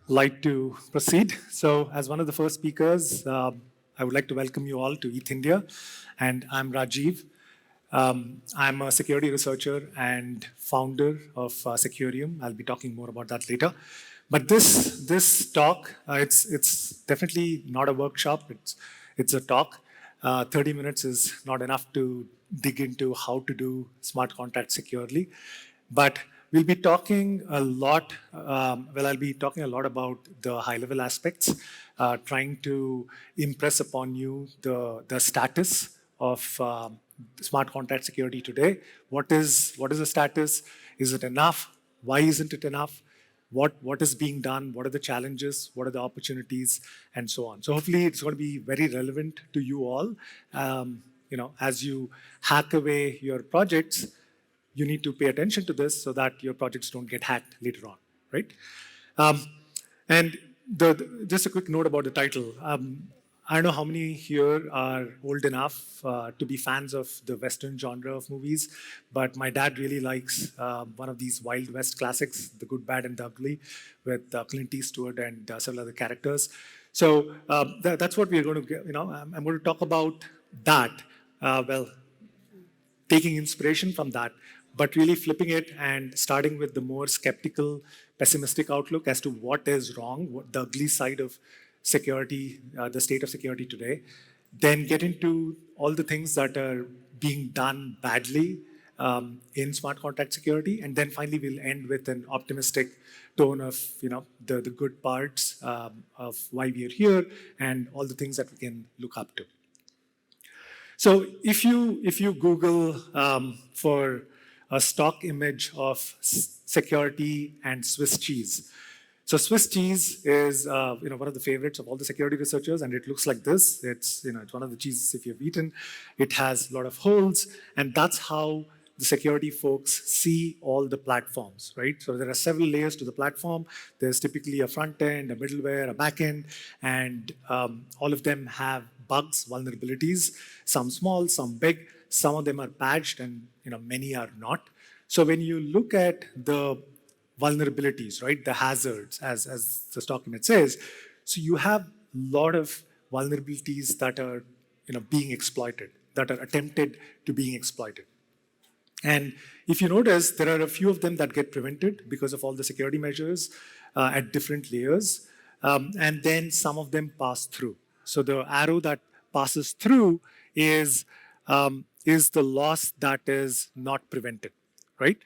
like to proceed. So as one of the first speakers, I would like to welcome you all to ETHIndia. And I'm Rajeev. I'm a security researcher and founder of Secureum. I'll be talking more about that later. But this talk, it's definitely not a workshop. It's a talk. 30 minutes is not enough to dig into how to do smart contracts securely. But we'll be talking a lot, I'll be talking a lot about the high-level aspects, trying to impress upon you the status of smart contract security today. What is the status? Is it enough? Why isn't it enough? What is being done? What are the challenges? What are the opportunities? And so on. So hopefully it's going to be very relevant to you all. As you hack away your projects, you need to pay attention to this so that your projects don't get hacked later on, right? And just a quick note about the title. I don't know how many here are old enough to be fans of the Western genre of movies, but my dad really likes one of these Wild West classics, The Good, Bad, and the Ugly, with Clint Eastwood and several other characters. So that's what we're going to get. I'm going to talk about that. Taking inspiration from that, but really flipping it and starting with the more skeptical, pessimistic outlook as to what is wrong, what the ugly side of security, the state of security today, then get into all the things that are being done badly in smart contract security, and then finally we'll end with an optimistic tone of the good parts of why we are here and all the things that we can look up to. So if you Google for a stock image of security and Swiss cheese, so Swiss cheese is one of the favorites of all the security researchers, and it looks like this. It's one of the cheeses if you've eaten. It has a lot of holes, and that's how the security folks see all the platforms, right? So there are several layers to the platform. There's typically a front end, a middleware, a back end, and all of them have bugs, vulnerabilities, some small, some big. Some of them are patched, and many are not. So when you look at the vulnerabilities, right, the hazards, as the stock image says, so you have a lot of vulnerabilities that are being exploited, that are attempted to being exploited. And if you notice, there are a few of them that get prevented because of all the security measures at different layers, and then some of them pass through. So the arrow that passes through is the loss that is not prevented, right?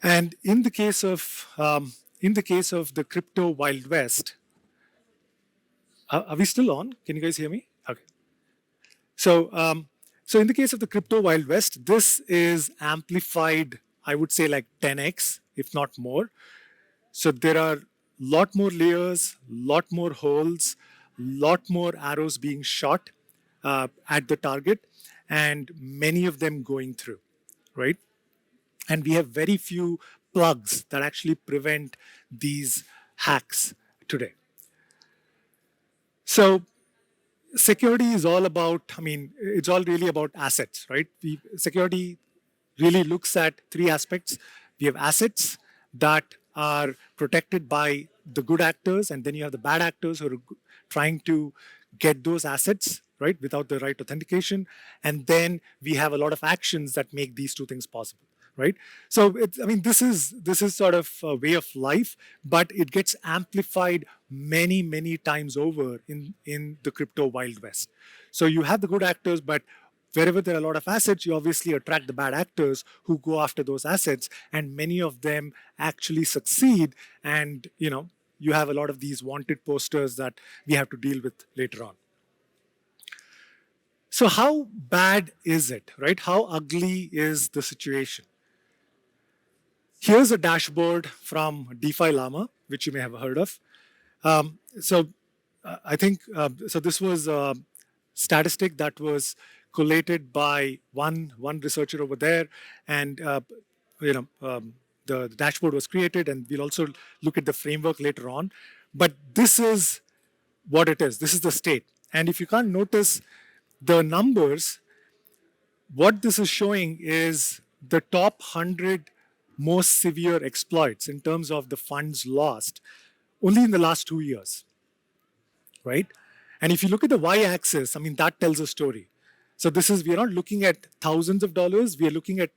And in the case of the crypto Wild West, are we still on? Can you guys hear me? Okay. So in the case of the crypto Wild West, this is amplified, I would say like 10x, if not more. So there are a lot more layers, lot more holes, lot more arrows being shot at the target, and many of them going through, right? And we have very few plugs that actually prevent these hacks today. So security is all about, it's all really about assets, right? Security really looks at three aspects. We have assets that are protected by the good actors, and then you have the bad actors who are trying to get those assets, right, without the right authentication. And then we have a lot of actions that make these two things possible, right? So this is sort of a way of life, but it gets amplified many, many times over in the crypto Wild West. So you have the good actors, but wherever there are a lot of assets, you obviously attract the bad actors who go after those assets, and many of them actually succeed. And you have a lot of these wanted posters that we have to deal with later on. So how bad is it, right? How ugly is the situation? Here's a dashboard from DeFi Llama, which you may have heard of. I think this was a statistic that was collated by one researcher over there, and the dashboard was created, and we'll also look at the framework later on. But this is what it is. This is the state. And if you can't notice the numbers, what this is showing is the top 100 most severe exploits in terms of the funds lost only in the last 2 years, right? And if you look at the y-axis, I mean, that tells a story. So we're not looking at thousands of dollars, we are looking at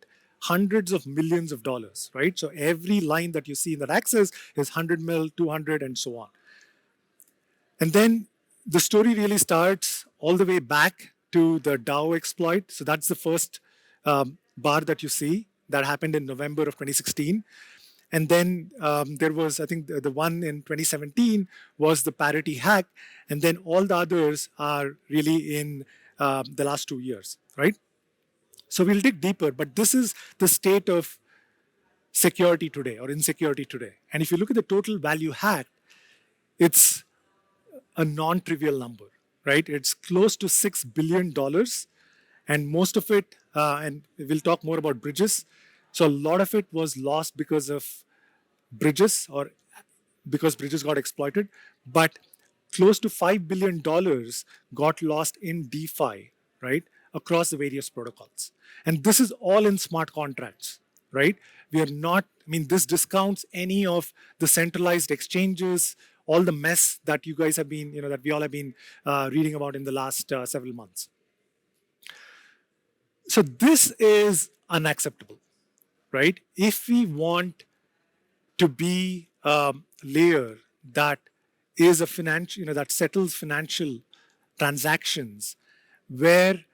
hundreds of millions of dollars, right? So every line that you see in that axis is 100 mil, 200, and so on. And then the story really starts all the way back to the DAO exploit. So that's the first bar that you see that happened in November of 2016. And then there was, I think, the one in 2017 was the parity hack. And then all the others are really in the last 2 years, right? So we'll dig deeper, but this is the state of security today or insecurity today. And if you look at the total value hacked, it's a non-trivial number, right? It's close to $6 billion. And most of it, and we'll talk more about bridges. So a lot of it was lost because of bridges or because bridges got exploited. But close to $5 billion got lost in DeFi, right? Across the various protocols. And this is all in smart contracts, right? We are not, I mean, this discounts any of the centralized exchanges, all the mess that you guys have been, that we all have been reading about in the last several months. So this is unacceptable, right? If we want to be a layer that is a financial, that settles financial transactions, where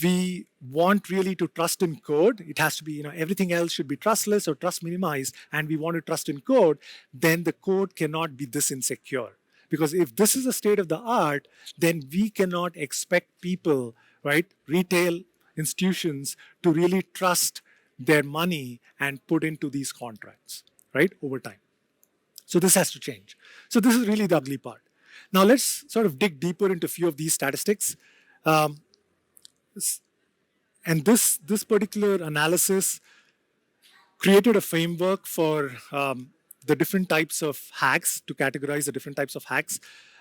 we want really to trust in code, it has to be, everything else should be trustless or trust minimized, and we want to trust in code, then the code cannot be this insecure. Because if this is a state of the art, then we cannot expect people, right, retail institutions, to really trust their money and put into these contracts, right, over time. So this has to change. So this is really the ugly part. Now let's sort of dig deeper into a few of these statistics. And this particular analysis created a framework for the different types of hacks, to categorize the different types of hacks.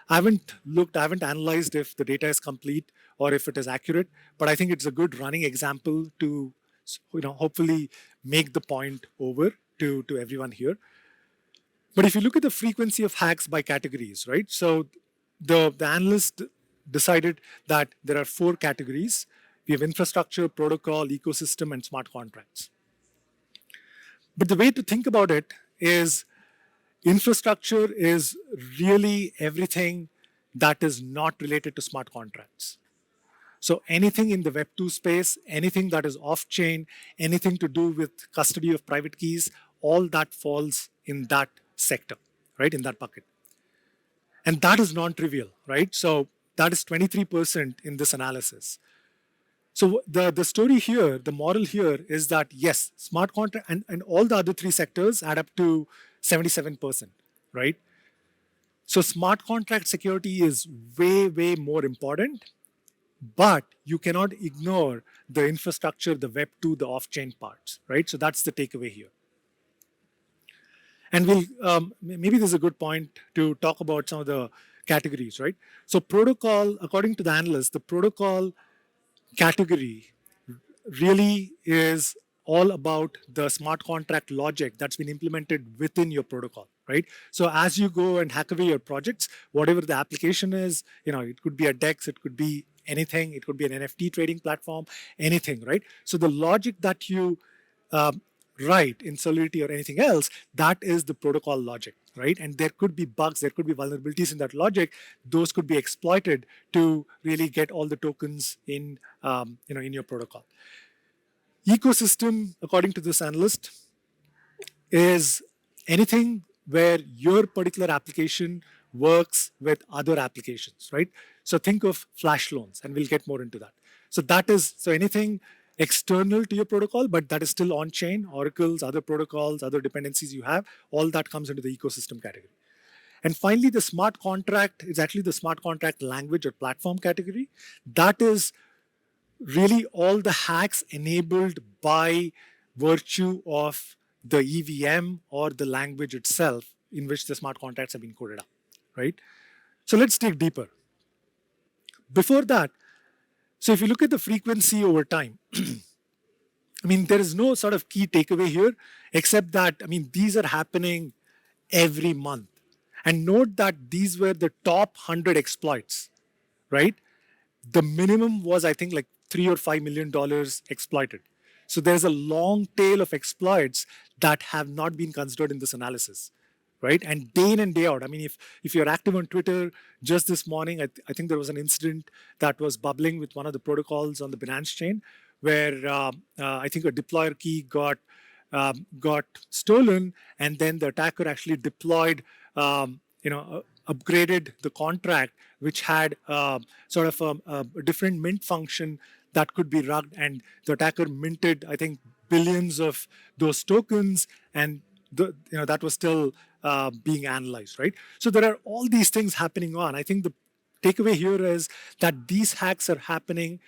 I haven't analyzed if the data is complete or if it is accurate, but I think it's a good running example to hopefully make the point over to everyone here. But if you look at the frequency of hacks by categories, right? So the analyst decided that there are 4 categories. We have infrastructure, protocol, ecosystem, and smart contracts. But the way to think about it is infrastructure is really everything that is not related to smart contracts. So anything in the Web2 space, anything that is off-chain, anything to do with custody of private keys, all that falls in that sector, right, in that bucket. And that is non-trivial, right? So that is 23% in this analysis. So the story here, the moral here is that, yes, smart contract and all the other 3 sectors add up to 77%, right? So smart contract security is way, way more important, but you cannot ignore the infrastructure, the Web2, the off-chain parts, right? So that's the takeaway here. And maybe this is a good point to talk about some of the categories, right? So protocol, according to the analyst, the protocol category really is all about the smart contract logic that's been implemented within your protocol, right? So as you go and hack away your projects, whatever the application is, it could be a DEX, it could be anything, it could be an NFT trading platform, anything, right? So the logic that you write in Solidity or anything else, that is the protocol logic, right? And there could be bugs, there could be vulnerabilities in that logic. Those could be exploited to really get all the tokens in, in your protocol. Ecosystem, according to this analyst, is anything where your particular application works with other applications, right? So think of flash loans, and we'll get more into that. So anything external to your protocol, but that is still on-chain, oracles, other protocols, other dependencies you have, all that comes into the ecosystem category. And finally, the smart contract is actually the smart contract language or platform category. That is really all the hacks enabled by virtue of the EVM or the language itself in which the smart contracts have been coded up, right? So let's dig deeper. Before that, so if you look at the frequency over time, I mean, there is no sort of key takeaway here, except that, I mean, these are happening every month. And note that these were the top 100 exploits, right? The minimum was, I think, like $3 or $5 million exploited. So there's a long tail of exploits that have not been considered in this analysis, right? And day in and day out. I mean, if you're active on Twitter, just this morning, I think there was an incident that was bubbling with one of the protocols on the Binance chain, where I think a deployer key got stolen, and then the attacker actually deployed, upgraded the contract, which had sort of a different mint function that could be rugged, and the attacker minted, I think, billions of those tokens, and that was still being analyzed, right? So there are all these things happening on. I think the takeaway here is that these hacks are happening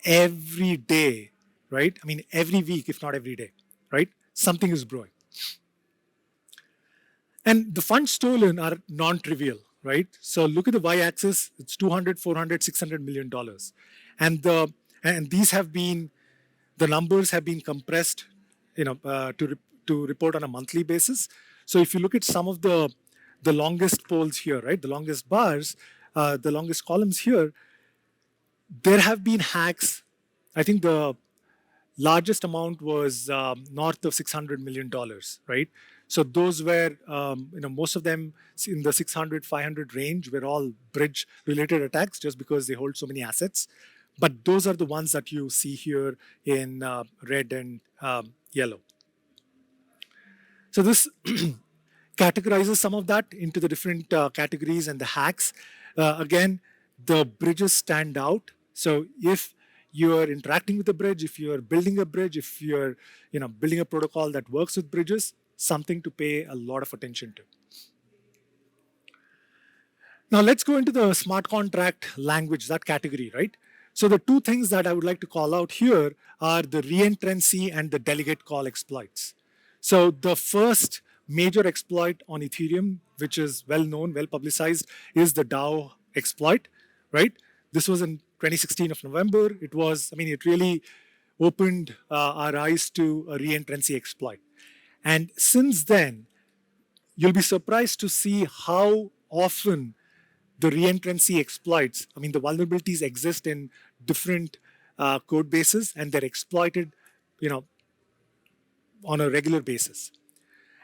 every day, right? I mean, every week, if not every day, right? Something is brewing. And the funds stolen are non-trivial, right? So look at the y-axis, it's 200, 400, $600 million. And these have been, the numbers have been compressed, to report on a monthly basis. So if you look at some of the longest polls here, right, the longest bars, the longest columns here, there have been hacks. I think the largest amount was north of $600 million, right? So those were, most of them in the 600, 500 range were all bridge-related attacks just because they hold so many assets. But those are the ones that you see here in red and yellow. So this categorizes some of that into the different categories and the hacks. Again, the bridges stand out. So if you're interacting with a bridge, if you're building a bridge, if you're building a protocol that works with bridges, something to pay a lot of attention to. Now let's go into the smart contract language, that category, right? So the two things that I would like to call out here are the reentrancy and the delegate call exploits. So the first major exploit on Ethereum, which is well known, well publicized, is the DAO exploit, right? This was in 2016 of November. It really opened our eyes to a reentrancy exploit. And since then, you'll be surprised to see how often the reentrancy exploits, the vulnerabilities exist in different code bases, and they're exploited, on a regular basis.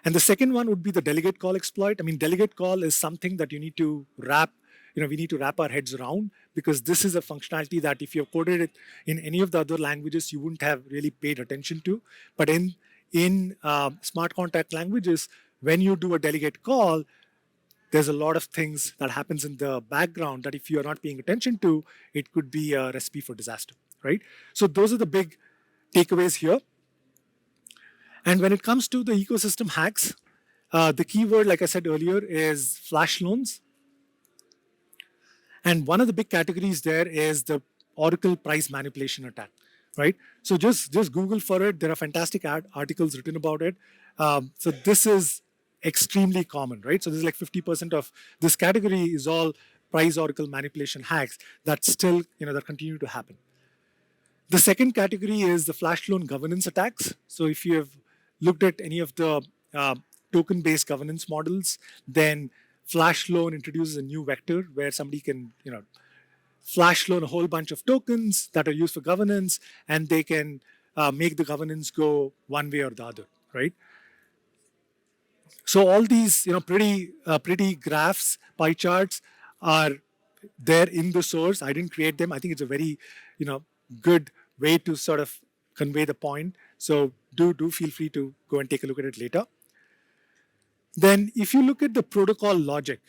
And the second one would be the delegate call exploit. Delegate call is something that you need to we need to wrap our heads around, because this is a functionality that if you coded it in any of the other languages, you wouldn't have really paid attention to. But in smart contract languages, when you do a delegate call, there's a lot of things that happens in the background that if you're not paying attention to, it could be a recipe for disaster, right? So those are the big takeaways here. And when it comes to the ecosystem hacks, the keyword, like I said earlier, is flash loans. And one of the big categories there is the Oracle price manipulation attack, right? So just Google for it. There are fantastic articles written about it. So this is extremely common, right? So this is like 50% of this category is all price Oracle manipulation hacks that still, that continue to happen. The second category is the flash loan governance attacks. So if you have looked at any of the token-based governance models, then flash loan introduces a new vector where somebody can, flash loan a whole bunch of tokens that are used for governance, and they can make the governance go one way or the other, right? So all these, pretty graphs, pie charts are there in the source. I didn't create them. I think it's a very, good way to sort of convey the point. So do feel free to go and take a look at it later. Then if you look at the protocol logic,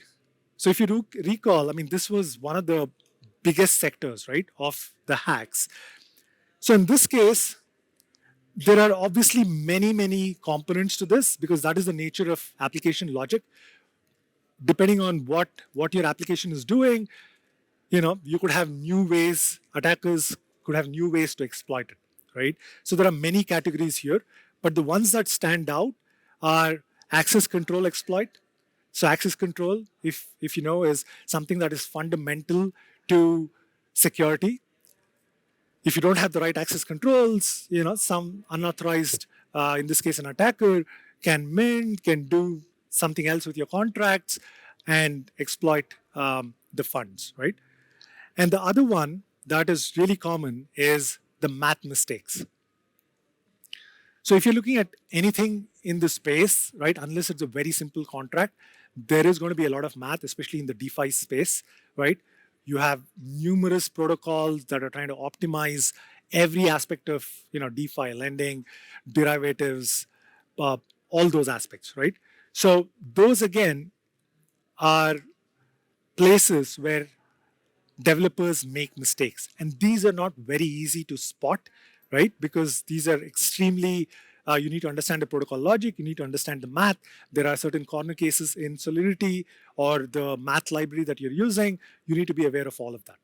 so if you recall, this was one of the biggest sectors, right, of the hacks. So in this case, there are obviously many, many components to this, because that is the nature of application logic. Depending on what your application is doing, you could have new ways, attackers could have new ways to exploit it, right? So there are many categories here, but the ones that stand out are access control exploit. So access control, if you know, is something that is fundamental to security. If you don't have the right access controls, some unauthorized, in this case, an attacker can mint, can do something else with your contracts and exploit the funds, right? And the other one that is really common is the math mistakes. So if you're looking at anything in the space, right, unless it's a very simple contract, there is going to be a lot of math, especially in the DeFi space, right? You have numerous protocols that are trying to optimize every aspect of DeFi lending, derivatives, uh, all those aspects, right? So those again are places where developers make mistakes. And these are not very easy to spot, right? Because these are extremely, you need to understand the protocol logic, you need to understand the math. There are certain corner cases in Solidity or the math library that you're using. You need to be aware of all of that.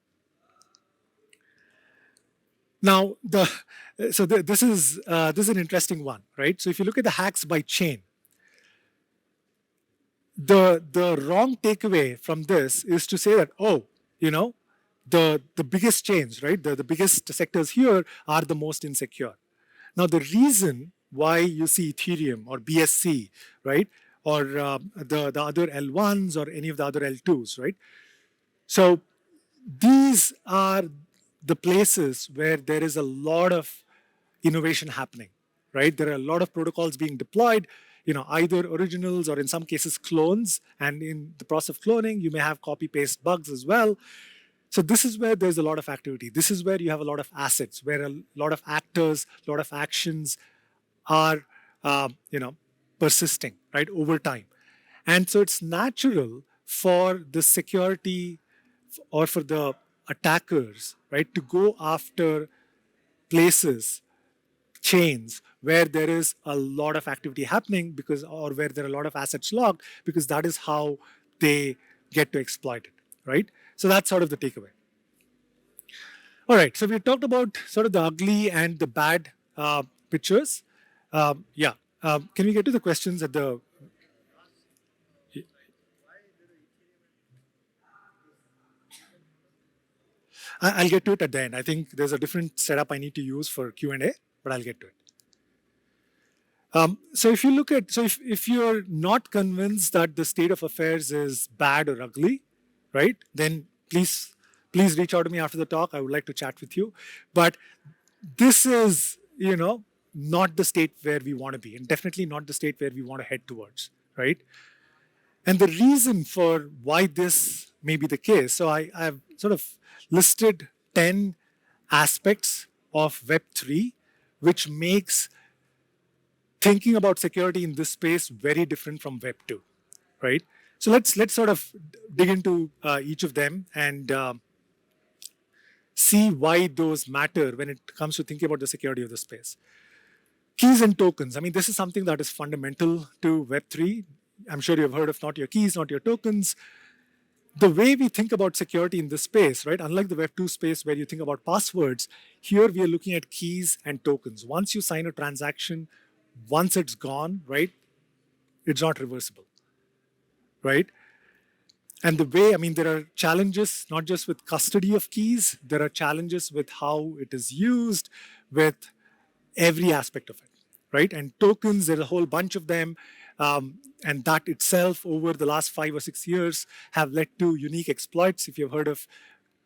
Now, this is an interesting one, right? So if you look at the hacks by chain, the wrong takeaway from this is to say that, oh, the biggest chains, right? The biggest sectors here are the most insecure. Now, the reason why you see Ethereum or BSC, right, or the other L1s or any of the other L2s, right? So these are the places where there is a lot of innovation happening, right? There are a lot of protocols being deployed, either originals or in some cases clones. And in the process of cloning, you may have copy paste bugs as well. So this is where there's a lot of activity. This is where you have a lot of assets, where a lot of actors, a lot of actions are, persisting, right, over time. And so it's natural for the security or for the attackers, right, to go after places, chains where there is a lot of activity happening or where there are a lot of assets locked, because that is how they get to exploit it, right? So that's sort of the takeaway. All right, so we talked about sort of the ugly and the bad pictures. Yeah, can we get to the questions at the... I'll get to it at the end. I think there's a different setup I need to use for Q&A, but I'll get to it. So if you're not convinced that the state of affairs is bad or ugly, right, then please reach out to me after the talk. I would like to chat with you. But this is, not the state where we want to be, and definitely not the state where we want to head towards, right? And the reason for why this may be the case, so I've sort of listed 10 aspects of Web3, which makes thinking about security in this space very different from Web 2, right? So let's sort of dig into each of them and see why those matter when it comes to thinking about the security of the space. Keys and tokens. I mean, this is something that is fundamental to Web 3. I'm sure you've heard of not your keys, not your tokens. The way we think about security in this space, right? Unlike the Web 2 space where you think about passwords, here we are looking at keys and tokens. Once you sign a transaction, once it's gone, right, it's not reversible, right? And the way, I mean, there are challenges not just with custody of keys, there are challenges with how it is used, with every aspect of it, right? And tokens, there's a whole bunch of them. And that itself, over the last 5 or 6 years, have led to unique exploits. If you've heard of,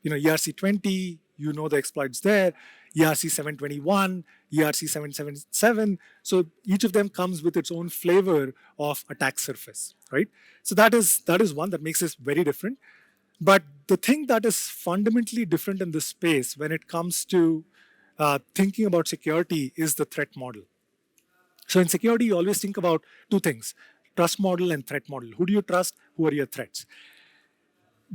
ERC20, the exploits there, ERC721, ERC777. So each of them comes with its own flavor of attack surface, right? So that is one that makes this very different. But the thing that is fundamentally different in this space when it comes to thinking about security is the threat model. So in security, you always think about two things: trust model and threat model. Who do you trust? Who are your threats?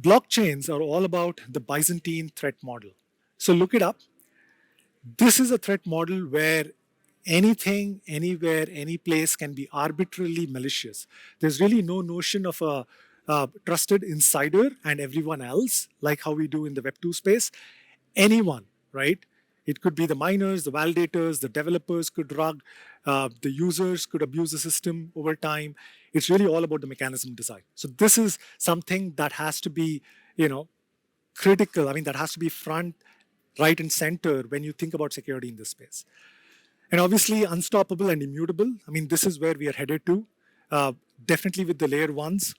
Blockchains are all about the Byzantine threat model. So look it up. This is a threat model where anything, anywhere, any place can be arbitrarily malicious. There's really no notion of a trusted insider and everyone else, like how we do in the Web 2 space. Anyone, right? It could be the miners, the validators, the developers could rug, the users could abuse the system over time. It's really all about the mechanism design. So this is something that has to be, critical. I mean, that has to be front, right, and center when you think about security in this space. And obviously, unstoppable and immutable. I mean, this is where we are headed to. definitely with the layer ones.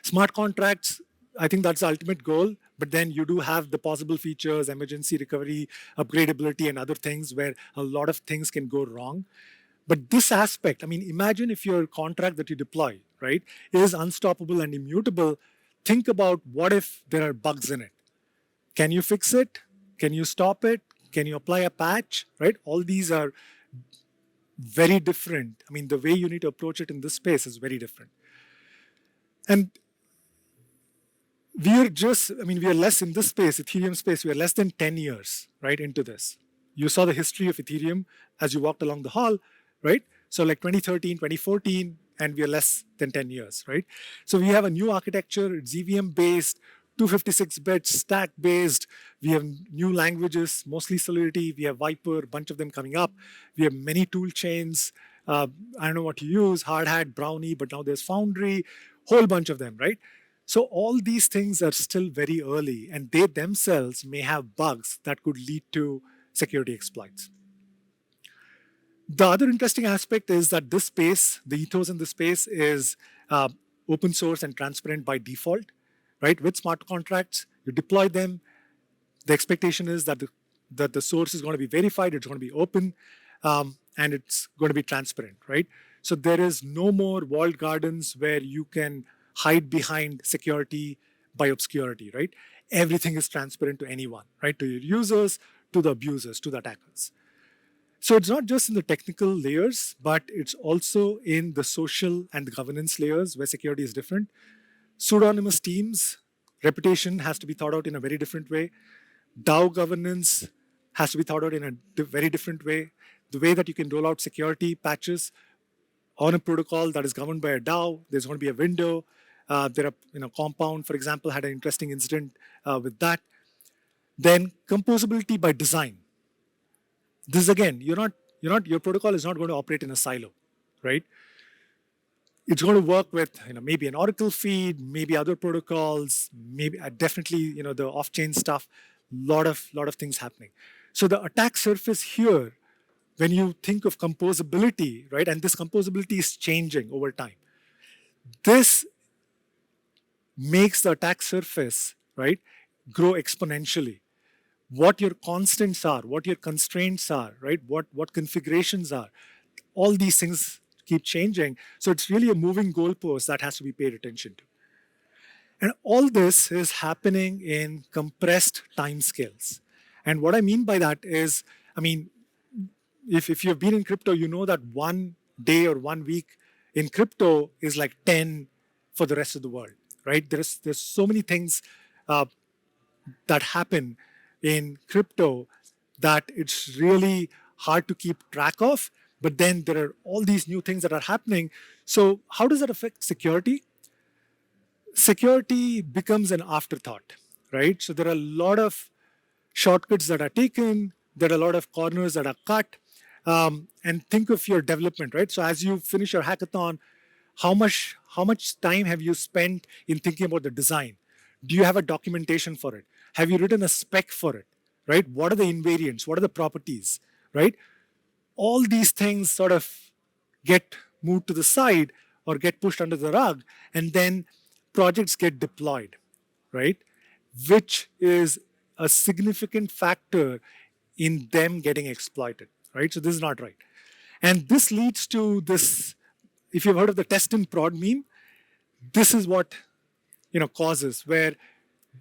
Smart contracts, I think that's the ultimate goal, but then you do have the possible features, emergency recovery, upgradability, and other things where a lot of things can go wrong. But this aspect, I mean, imagine if your contract that you deploy, right, is unstoppable and immutable. Think about what if there are bugs in it. Can you fix it? Can you stop it? Can you apply a patch, right? All these are very different. I mean, the way you need to approach it in this space is very different. And we are less in this space, Ethereum space, we are less than 10 years, right, into this. You saw the history of Ethereum as you walked along the hall, right? So like 2013, 2014, and we are less than 10 years, right? So we have a new architecture, it's EVM based, 256 bits, stack based. We have new languages, mostly Solidity. We have Viper, a bunch of them coming up. We have many tool chains. I don't know what to use, Hardhat, Brownie, but now there's Foundry, whole bunch of them, right? So all these things are still very early, and they themselves may have bugs that could lead to security exploits. The other interesting aspect is that this space, the ethos in this space is open source and transparent by default, right? With smart contracts, you deploy them. The expectation is that the source is going to be verified, it's going to be open, and it's going to be transparent, right? So there is no more walled gardens where you can hide behind security by obscurity, right? Everything is transparent to anyone, right? To your users, to the abusers, to the attackers. So it's not just in the technical layers, but it's also in the social and the governance layers where security is different. Pseudonymous teams, reputation has to be thought out in a very different way. DAO governance has to be thought out in a very different way. The way that you can roll out security patches on a protocol that is governed by a DAO, there's going to be a window. Compound, for example, had an interesting incident with that. Then composability by design. This again, your protocol is not going to operate in a silo, right? It's going to work with maybe an Oracle feed, maybe other protocols, maybe definitely the off-chain stuff. Lot of things happening. So the attack surface here, when you think of composability, right, and this composability is changing over time. This makes the attack surface, right, grow exponentially. What your constants are, what your constraints are, right, what configurations are, all these things keep changing. So it's really a moving goalpost that has to be paid attention to. And all this is happening in compressed timescales. And what I mean by that is, if you've been in crypto, you know that 1 day or 1 week in crypto is like 10 for the rest of the world, right? There's so many things that happen in crypto that it's really hard to keep track of. But then there are all these new things that are happening. So how does that affect security? Security becomes an afterthought, right? So there are a lot of shortcuts that are taken. There are a lot of corners that are cut. And think of your development, right? So as you finish your hackathon, how much time have you spent in thinking about the design? Do you have a documentation for it? Have you written a spec for it, right? What are the invariants? What are the properties, right? All these things sort of get moved to the side or get pushed under the rug, and then projects get deployed, right? Which is a significant factor in them getting exploited, right? So this is not right. And this leads to this, if you've heard of the test and prod meme, this is what causes, where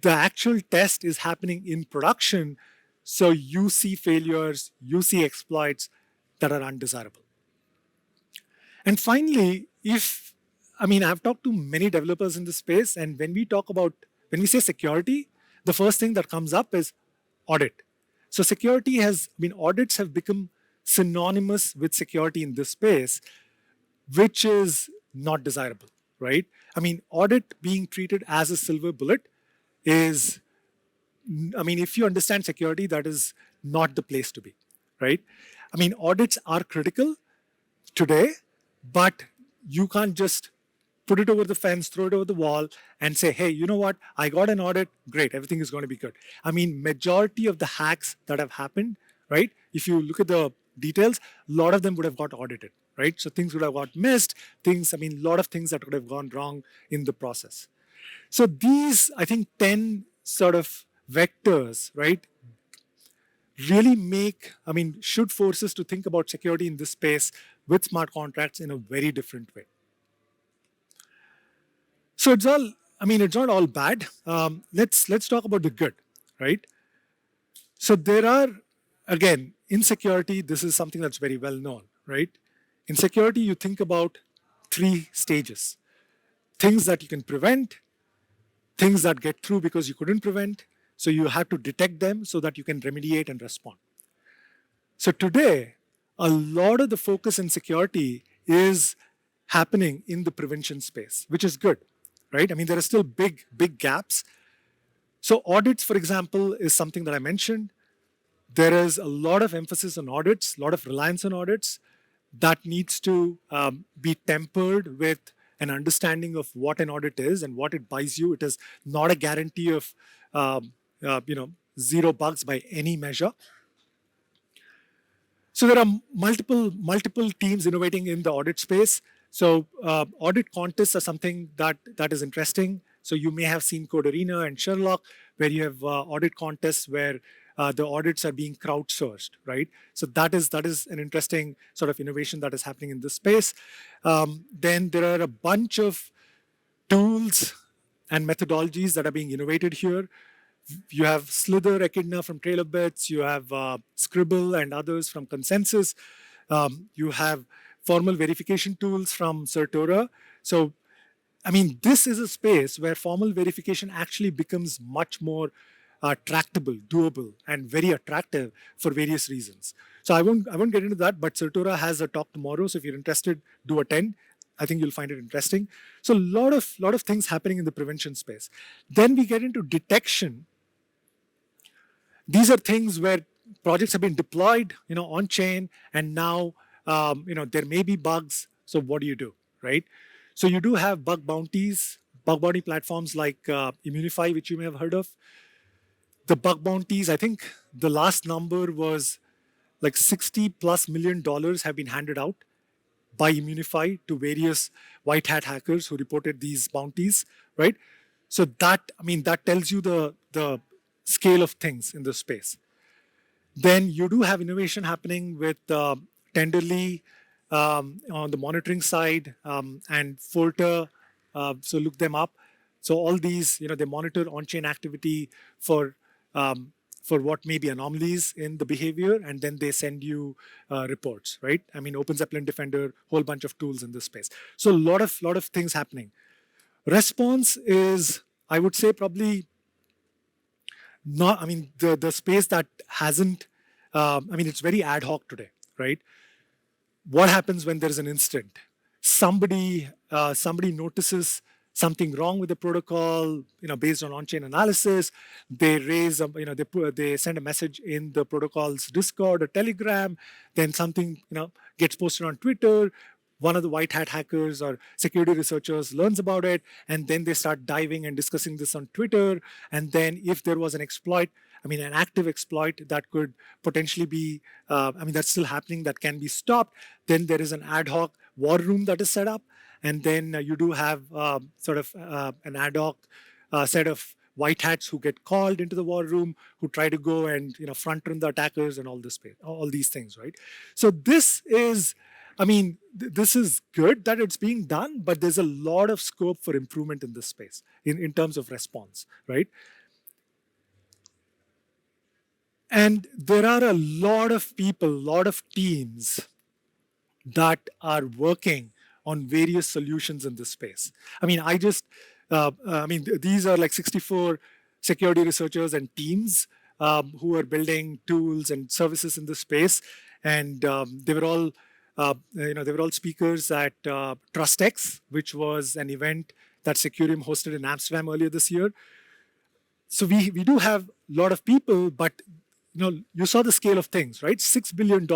the actual test is happening in production. So you see failures, you see exploits that are undesirable. And finally, I've talked to many developers in this space, and when we say security, the first thing that comes up is audit. So audits have become synonymous with security in this space, which is not desirable, right? Audit being treated as a silver bullet is, if you understand security, that is not the place to be, right? Audits are critical today, but you can't just put it over the fence, throw it over the wall, and say, hey, you know what? I got an audit. Great. Everything is going to be good. Majority of the hacks that have happened, right? If you look at the details, a lot of them would have got audited, right? So things would have got missed, a lot of things that would have gone wrong in the process. So these, I think, 10 sort of vectors, right, really should force us to think about security in this space with smart contracts in a very different way. So it's not all bad. Let's talk about the good, right? So there are, again, in security, this is something that's very well known, right? In security, you think about 3 stages: things that you can prevent, things that get through because you couldn't prevent. So you have to detect them so that you can remediate and respond. So today, a lot of the focus in security is happening in the prevention space, which is good, right? There are still big gaps. So audits, for example, is something that I mentioned. There is a lot of emphasis on audits, a lot of reliance on audits that needs to be tempered with an understanding of what an audit is and what it buys you. It is not a guarantee of um, zero bugs by any measure. So there are multiple teams innovating in the audit space. So audit contests are something that is interesting. So you may have seen Code Arena and Sherlock, where you have audit contests where the audits are being crowdsourced, right? So that is an interesting sort of innovation that is happening in this space. Then there are a bunch of tools and methodologies that are being innovated here. You have Slither, Echidna from Trailbits. You have Scribble and others from Consensus. You have formal verification tools from Certora. So, this is a space where formal verification actually becomes much more tractable, doable, and very attractive for various reasons. So I won't get into that, but Certora has a talk tomorrow. So if you're interested, do attend. I think you'll find it interesting. So a lot of things happening in the prevention space. Then we get into detection. These are things where projects have been deployed, on chain, and now, there may be bugs. So what do you do, right? So you do have bug bounties, bug bounty platforms like Immunify, which you may have heard of. The bug bounties, I think the last number was like $60+ million have been handed out by Immunify to various white hat hackers who reported these bounties, right? So that tells you the scale of things in this space. Then you do have innovation happening with Tenderly on the monitoring side and Forta. So look them up. So all these, they monitor on-chain activity for what may be anomalies in the behavior, and then they send you reports, right? OpenZeppelin Defender, whole bunch of tools in this space. So a lot of things happening. Response is, I would say, probably not. The space that hasn't. It's very ad hoc today, right? What happens when there's an incident? Somebody notices something wrong with the protocol, based on on-chain analysis. They raise, they send a message in the protocol's Discord or Telegram. Then something, gets posted on Twitter. One of the white hat hackers or security researchers learns about it, and then they start diving and discussing this on Twitter. And then if there was an exploit, an active exploit that could potentially be, that's still happening, that can be stopped, then there is an ad hoc war room that is set up. And then you do have an ad hoc set of white hats who get called into the war room, who try to go and front run the attackers and all these things, right? So this is, this is good that it's being done, but there's a lot of scope for improvement in this space in terms of response, right? And there are a lot of people, a lot of teams that are working on various solutions in this space. These are like 64 security researchers and teams who are building tools and services in this space, and they were all speakers at TrustX, which was an event that Secureum hosted in Amsterdam earlier this year. So we do have a lot of people, but you saw the scale of things, right? $6 billion.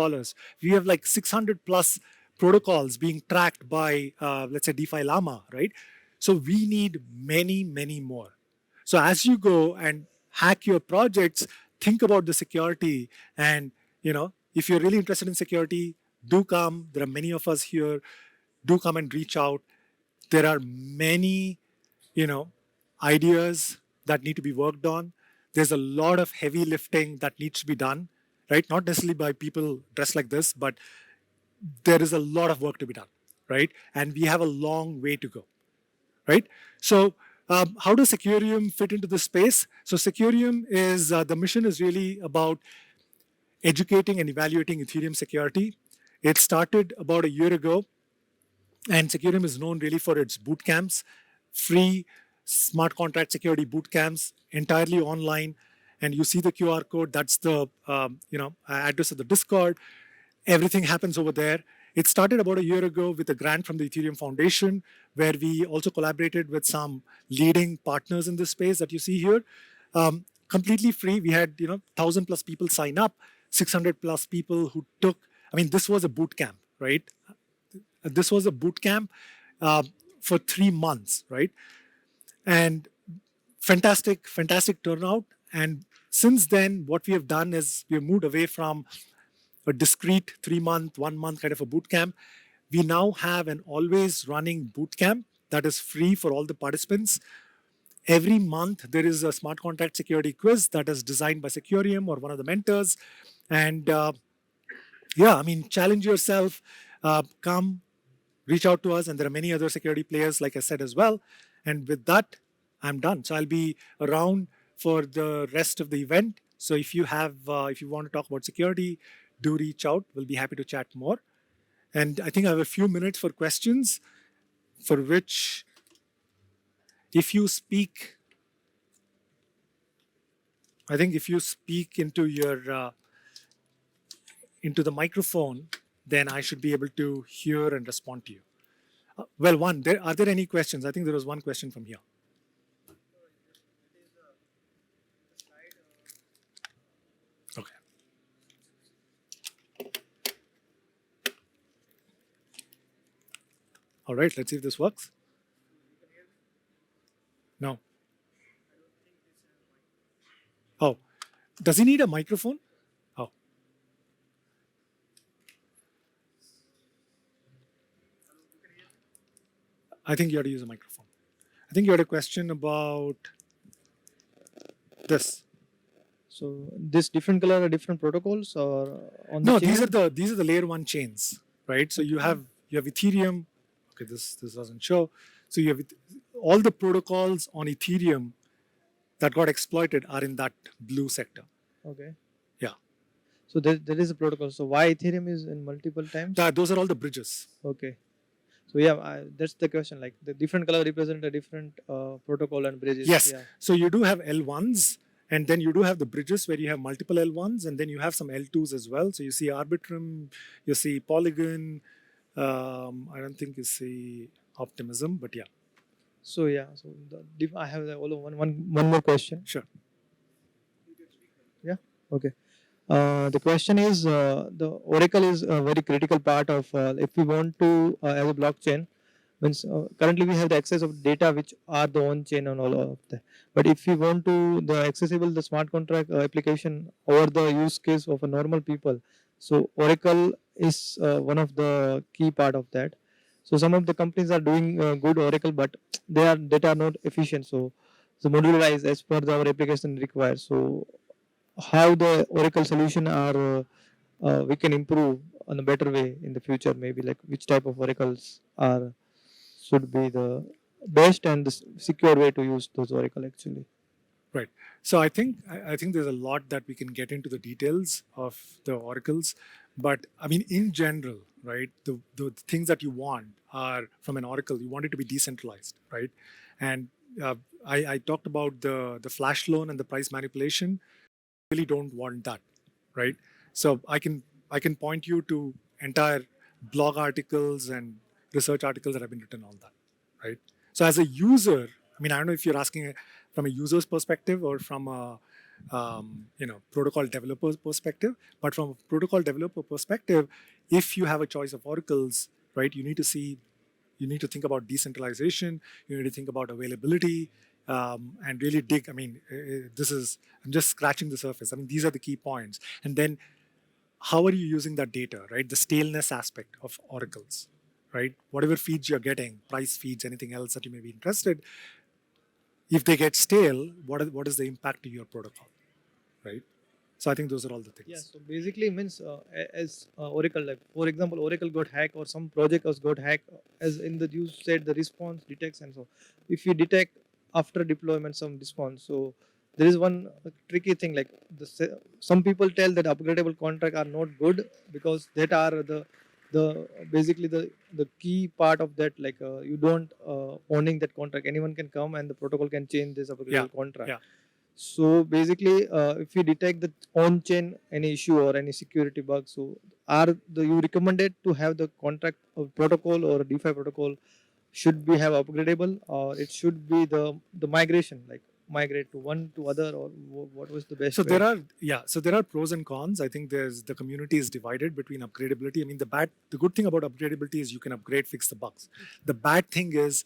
We have like 600+ protocols being tracked by, let's say, DeFi Llama, right? So we need many, many more. So as you go and hack your projects, think about the security and, if you're really interested in security, do come. There are many of us here. Do come and reach out. There are many, ideas that need to be worked on. There's a lot of heavy lifting that needs to be done, right? Not necessarily by people dressed like this, but there is a lot of work to be done, right? And we have a long way to go, right? So, how does Secureum fit into this space? So, Secureum is the mission is really about educating and evaluating Ethereum security. It started about a year ago, and Secureum is known really for its boot camps, free smart contract security boot camps, entirely online. And you see the QR code. That's the address of the Discord. Everything happens over there. It started about a year ago with a grant from the Ethereum Foundation, where we also collaborated with some leading partners in this space that you see here. Completely free. We had 1,000 plus people sign up, 600 plus people who took. I mean, this was a boot camp, right? This was a boot camp for 3 months, right? And fantastic turnout. And since then, what we have done is we have moved away from a discrete 3-month, 1 month kind of a boot camp. We now have an always running boot camp that is free for all the participants. Every month, there is a smart contract security quiz that is designed by Secureum or one of the mentors. And challenge yourself, come, reach out to us. And there are many other security players, like I said, as well. And with that, I'm done. So I'll be around for the rest of the event. So if you want to talk about security, do reach out. We'll be happy to chat more. And I think I have a few minutes for questions, for which, if you speak into into the microphone, then I should be able to hear and respond to you. Are there any questions? I think there was one question from here. Okay. All right, let's see if this works. No. Oh, does he need a microphone? Oh. I think you ought to use a microphone. I think you had a question about this. So this different color are different protocols or on the No, chain? these are the layer 1 chains, right? So you have Ethereum. Okay, this doesn't show. So you have all the protocols on Ethereum that got exploited are in that blue sector. Okay. Yeah. So there is a protocol. So why Ethereum is in multiple times? Those are all the bridges. Okay. So yeah, that's the question. Like the different color represent a different protocol and bridges. Yes. Yeah. So you do have L1s, and then you do have the bridges where you have multiple L1s, and then you have some L2s as well. So you see Arbitrum, you see Polygon. I don't think you see Optimism, but yeah. So yeah, I have one more question. Sure. Yeah. Okay. The question is, the Oracle is a very critical part of if we want to as a blockchain. Means currently we have the access of data which are the on chain and all of that. But if we want to the smart contract application over the use case of a normal people, so Oracle is one of the key part of that. So some of the companies are doing good Oracle, but data are not efficient. So modularized as per our application requires. So how the Oracle solution are we can improve on a better way in the future, maybe like which type of oracles are should be the best and the secure way to use those oracle actually. Right. So I think there's a lot that we can get into the details of the oracles, but I mean in general, right? The things that you want are from an oracle. You want it to be decentralized, right? And I talked about the flash loan and the price manipulation. Really don't want that, right? So I can point you to entire blog articles and research articles that have been written on that, right? So as a user, I mean, I don't know if you're asking from a user's perspective or from a protocol developer's perspective, but from a protocol developer perspective, if you have a choice of oracles, right, you need to think about decentralization, you need to think about availability, and really dig. I mean, I'm just scratching the surface. I mean, these are the key points. And then how are you using that data, right? The staleness aspect of oracles, right? Whatever feeds you're getting, price feeds, anything else that you may be interested, if they get stale, what is the impact to your protocol, right? So I think those are all the Yeah, things. so basically means as Oracle, like for example, Oracle got hacked or some project was got hacked, as in the you said the response detects and so. If you detect after deployment some response, so there is one tricky thing like some people tell that upgradable contract are not good because that are the basically the key part of that like you don't owning that contract, anyone can come and the protocol can change this Yeah, upgradable contract. yeah. So basically, if you detect the on-chain any issue or any security bug, so you recommended to have the contract protocol or DeFi protocol should be have upgradable, or it should be the migration like migrate to one to other, or what was the best So way? there are pros and cons. I think there's the community is divided between upgradability. I mean, the good thing about upgradability is you can upgrade, fix the bugs. The bad thing is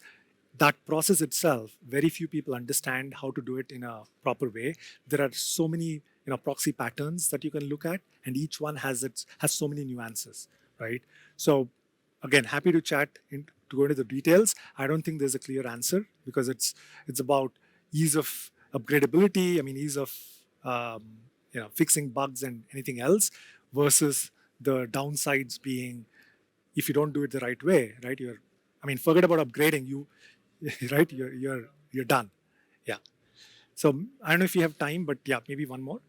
that process itself. Very few people understand how to do it in a proper way. There are so many proxy patterns that you can look at, and each one has so many nuances, right? So again, happy to chat to go into the details. I don't think there's a clear answer because it's about ease of upgradability. I mean, ease of um, fixing bugs and anything else versus the downsides being if you don't do it the right way, right? I mean, forget about upgrading. Right? You're done. Yeah. So I don't know if you have time, but yeah, maybe one more.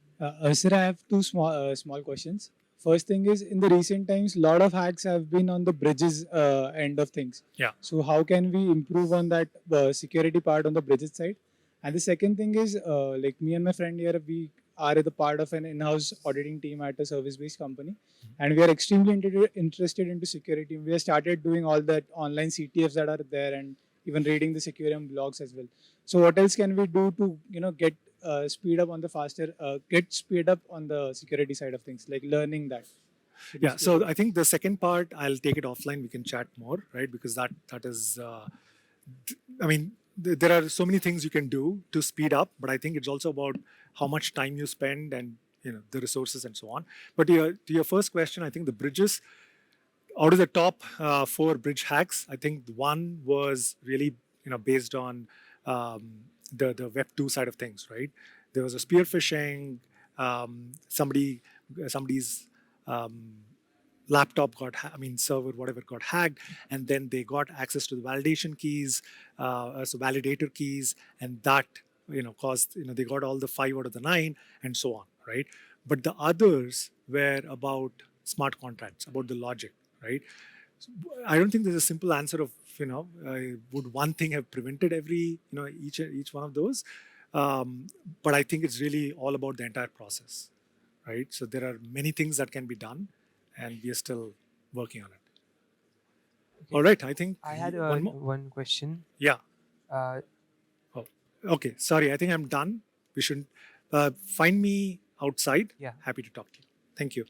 Sir, I have two small questions. First thing is, in the recent times, a lot of hacks have been on the bridges end of things. Yeah. So how can we improve on that security part on the bridges side? And the second thing is, like me and my friend here, we are the part of an in-house auditing team at a service-based company, and we are extremely interested into security. We have started doing all that online CTFs that are there, and even reading the Secureum blogs as well. So what else can we do to get speed up on the faster get speed up on the security side of things, like learning that to be Yeah. So scalable? I think the second part, I'll take it offline. We can chat more, right? Because that is, I mean, there are so many things you can do to speed up, but I think it's also about how much time you spend and the resources and so on. But to your first question, I think the bridges out of the top four bridge hacks, I think one was really based on the Web 2 side of things, right? There was a spear phishing. Somebody's um, laptop server, whatever, got hacked, and then they got access to the validation keys, so validator keys, and that caused they got all the 5 out of the 9 and so on, right? But the others were about smart contracts, about the logic, right? I don't think there's a simple answer of would one thing have prevented every each one of those, but I think it's really all about the entire process, right? So there are many things that can be done, and we are still working on it. Okay. All right, I think I had one more. one question. Yeah. Uh, Oh, okay. Sorry, I think I'm done. We should find me outside. yeah. Happy to talk to you. Thank you.